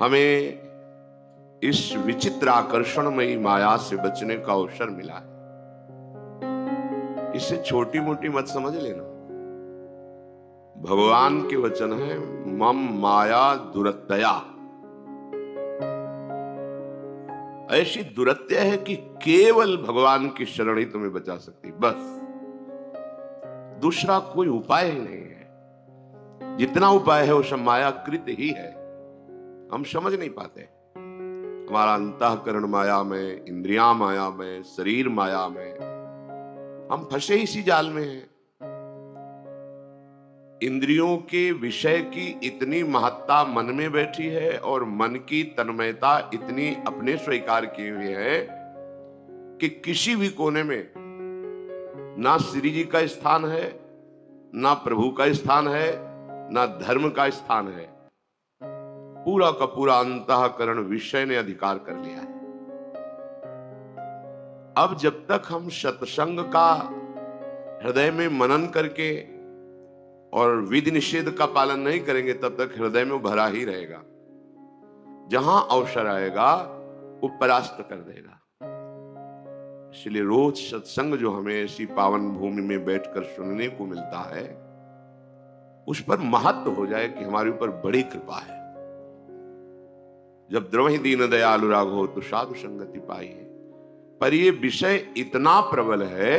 हमें इस विचित्र आकर्षणमयी माया से बचने का अवसर मिला है। इसे छोटी मोटी मत समझ लेना। भगवान के वचन है, मम माया दुरत्यया। ऐसी दुरत्य है कि केवल भगवान की शरण ही तुम्हें बचा सकती, बस। दूसरा कोई उपाय ही नहीं है। जितना उपाय है वो सब मायाकृत ही है। हम समझ नहीं पाते। हमारा अंतःकरण माया में, इंद्रियां माया में, शरीर माया में, हम फंसे इसी जाल में हैं। इंद्रियों के विषय की इतनी महत्ता मन में बैठी है और मन की तन्मयता इतनी अपने स्वीकार किए हुए है कि किसी भी कोने में ना श्री जी का स्थान है, ना प्रभु का स्थान है, ना धर्म का स्थान है। पूरा का पूरा अंतःकरण विषय ने अधिकार कर लिया है। अब जब तक हम सत्संग का हृदय में मनन करके और विधि निषेध का पालन नहीं करेंगे, तब तक हृदय में भरा ही रहेगा। जहां अवसर आएगा वो परास्त कर देगा। इसलिए रोज सत्संग जो हमें ऐसी पावन भूमि में बैठकर सुनने को मिलता है, उस पर महत्व हो जाए कि हमारे ऊपर बड़ी कृपा है। जब द्रवहि दीन दयालु राघो तो साधु संगति पाई है। पर ये विषय इतना प्रबल है,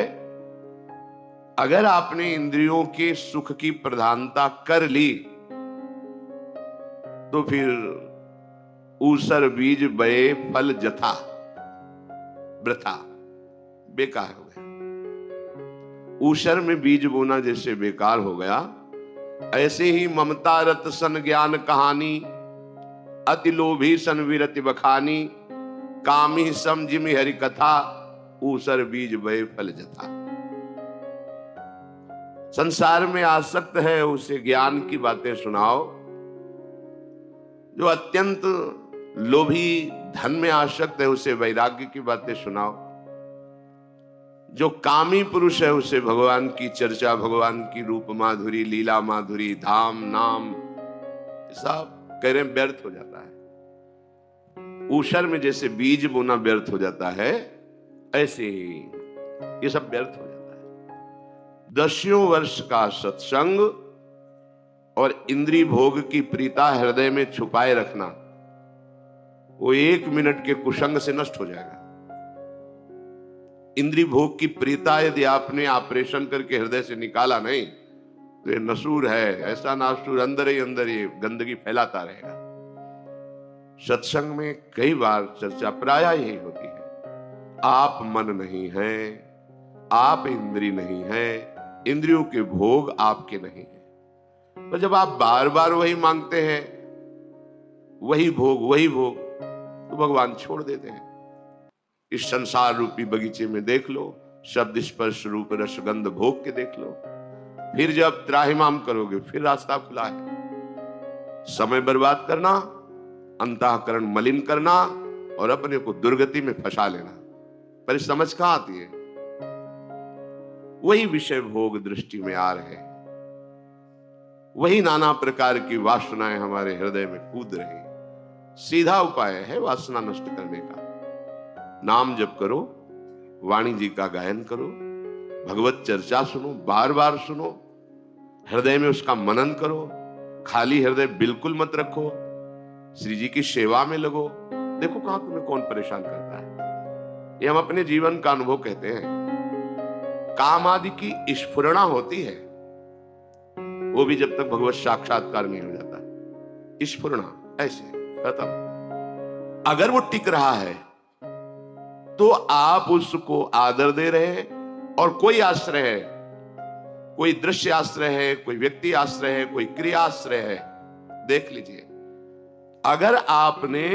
अगर आपने इंद्रियों के सुख की प्रधानता कर ली तो फिर ऊसर बीज बये फल जथा, वृथा, बेकार हो गया। ऊसर में बीज बोना जैसे बेकार हो गया, ऐसे ही ममता रत सन ज्ञान कहानी, अति लोभी सन विरति बखानी, कामी सम जिमि हरि कथा, ऊसर बीज बये फल जथा। संसार में आसक्त है उसे ज्ञान की बातें सुनाओ, जो अत्यंत लोभी धन में आसक्त है उसे वैराग्य की बातें सुनाओ, जो कामी पुरुष है उसे भगवान की चर्चा, भगवान की रूप माधुरी, लीला माधुरी, धाम नाम सब कह रहे व्यर्थ हो जाता है। ऊसर में जैसे बीज बोना व्यर्थ हो जाता है, ऐसे ही ये सब व्यर्थ हो जाता है। 10 वर्ष का सत्संग और इंद्रिय भोग की प्रीता हृदय में छुपाए रखना, वो 1 मिनट के कुसंग से नष्ट हो जाएगा। इंद्रिय भोग की प्रीता यदि आपने ऑपरेशन करके हृदय से निकाला नहीं, तो ये नसूर है, ऐसा नासूर अंदर ही अंदर ये गंदगी फैलाता रहेगा। सत्संग में कई बार चर्चा प्राय यही होती है, आप मन नहीं है, आप इंद्रिय नहीं है, इंद्रियों के भोग आपके नहीं है। तो जब आप बार बार वही मांगते हैं, वही भोग, तो भगवान छोड़ देते हैं। इस संसार रूपी बगीचे में देख लो, शब्द स्पर्श रूप रसगंध भोग के देख लो। फिर जब त्राहिमाम करोगे फिर रास्ता खुला है। समय बर्बाद करना, अंतःकरण मलिन करना और अपने को दुर्गति में फंसा लेना, पर समझ कहां आती है? वही विषय भोग दृष्टि में आ रहे हैं, वही नाना प्रकार की वासनाएं हमारे हृदय में कूद रही। सीधा उपाय है वासना नष्ट करने का। नाम जप करो, वाणी जी का गायन करो, भगवत चर्चा सुनो, बार बार सुनो, हृदय में उसका मनन करो। खाली हृदय बिल्कुल मत रखो, श्री जी की सेवा में लगो। देखो कहां तुम्हें कौन परेशान करता है। ये हम अपने जीवन का अनुभव कहते हैं। काम आदि की स्फुरणा होती है, वो भी जब तक भगवत साक्षात्कार नहीं हो जाता। स्फुरणा ऐसे खत्म। अगर वो टिक रहा है तो आप उसको आदर दे रहे हैं, और कोई आश्रय है, कोई दृश्य आश्रय है, कोई व्यक्ति आश्रय है, कोई क्रिया आश्रय है, देख लीजिए। अगर आपने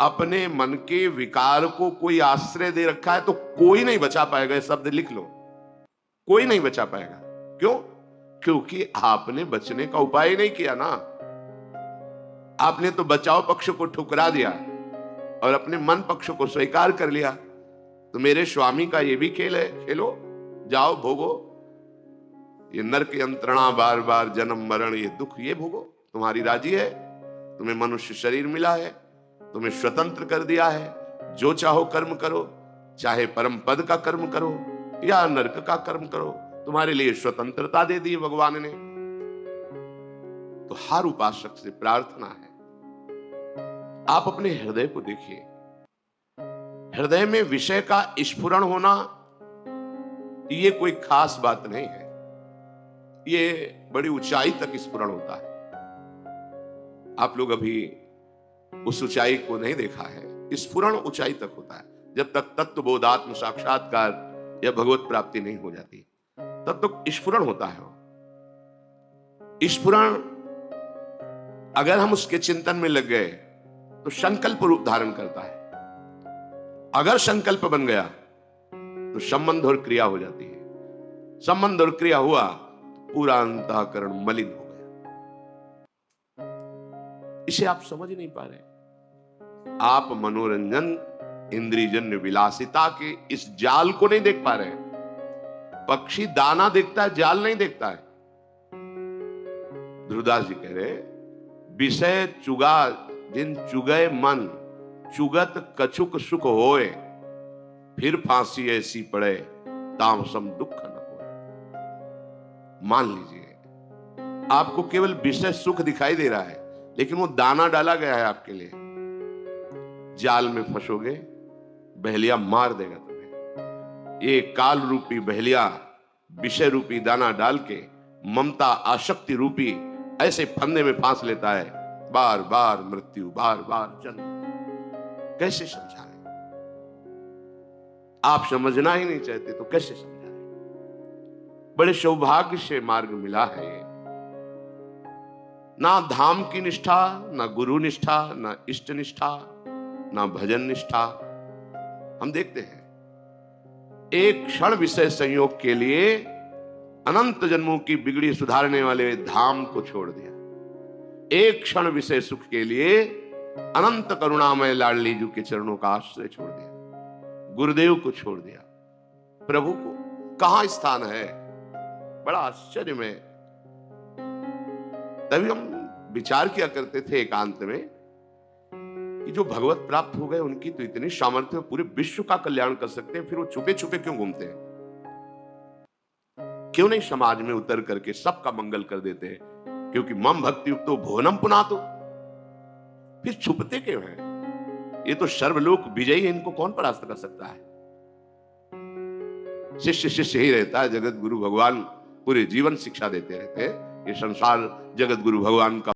अपने मन के विकार को कोई आश्रय दे रखा है तो कोई नहीं बचा पाएगा। ये शब्द लिख लो, कोई नहीं बचा पाएगा। क्यों? क्योंकि आपने बचने का उपाय नहीं किया ना। आपने तो बचाव पक्ष को ठुकरा दिया और अपने मन पक्ष को स्वीकार कर लिया। तो मेरे स्वामी का ये भी खेल है, खेलो, जाओ, भोगो। ये नरक यंत्रणा, बार बार जन्म मरण, ये दुख, ये भोगो। तुम्हारी राजी है तुम्हें मनुष्य शरीर मिला है, तुम्हें स्वतंत्र कर दिया है, जो चाहो कर्म करो, चाहे परम पद का कर्म करो या नरक का कर्म करो, तुम्हारे लिए स्वतंत्रता दे दी भगवान ने। तो हर उपासक से प्रार्थना है, आप अपने हृदय को देखिए। हृदय में विषय का स्फुरण होना ये कोई खास बात नहीं है, ये बड़ी ऊंचाई तक स्फुरण होता है। आप लोग अभी उस ऊंचाई को नहीं देखा है, स्फुरण ऊंचाई तक होता है। जब तक तत्वबोधात्म साक्षात्कार या भगवत प्राप्ति नहीं हो जाती तब तक स्फुरण होता है। स्फुरण अगर हम उसके चिंतन में लग गए तो संकल्प रूप धारण करता है। अगर संकल्प बन गया तो संबंध और क्रिया हो जाती है। संबंध और क्रिया हुआ तो पूरा अंतःकरण मलिन हो गया। इसे आप समझ नहीं पा रहे। आप मनोरंजन इंद्रियजन्य विलासिता के इस जाल को नहीं देख पा रहे। पक्षी दाना देखता है, जाल नहीं देखता है। ध्रुवदास जी कह रहे, विषय चुगा जिन चुगय मन, चुगत कछुक सुख होए, फिर फांसी ऐसी पड़े तामसम दुख न होए। मान लीजिए आपको केवल विषय सुख दिखाई दे रहा है, लेकिन वो दाना डाला गया है आपके लिए। जाल में फंसोगे, बहेलिया मार देगा तुम्हें। ये काल रूपी बहेलिया विषय रूपी दाना डाल के ममता आसक्ति रूपी ऐसे फंदे में फांस लेता है। बार बार मृत्यु, बार बार जन्म। कैसे समझाएं? आप समझना ही नहीं चाहते तो कैसे समझाएं? बड़े सौभाग्य से मार्ग मिला है ये। ना धाम की निष्ठा, ना गुरु निष्ठा, ना इष्ट निष्ठा, ना भजन निष्ठा। हम देखते हैं एक क्षण विषय संयोग के लिए अनंत जन्मों की बिगड़ी सुधारने वाले धाम को छोड़ दिया। एक क्षण विषय सुख के लिए अनंत करुणामय लाडली जी के चरणों का आश्रय छोड़ दिया। गुरुदेव को छोड़ दिया। प्रभु को कहां स्थान है? बड़ा आश्चर्य में तभी हम विचार किया करते थे एकांत में कि जो भगवत प्राप्त हो गए उनकी तो इतनी सामर्थ्य पूरे विश्व का कल्याण कर सकते हैं, फिर वो छुपे छुपे क्यों घूमते हैं? क्यों नहीं समाज में उतर करके सबका मंगल कर देते हैं? क्योंकि मम भक्ति युक्तो भुवनम पुनातो। फिर छुपते क्यों हैं? ये तो सर्वलोक विजयी है, इनको कौन परास्त कर सकता है? शिष्य शिष्य ही रहता है। जगत गुरु भगवान पूरे जीवन शिक्षा देते रहते हैं। ये संसार जगत गुरु भगवान का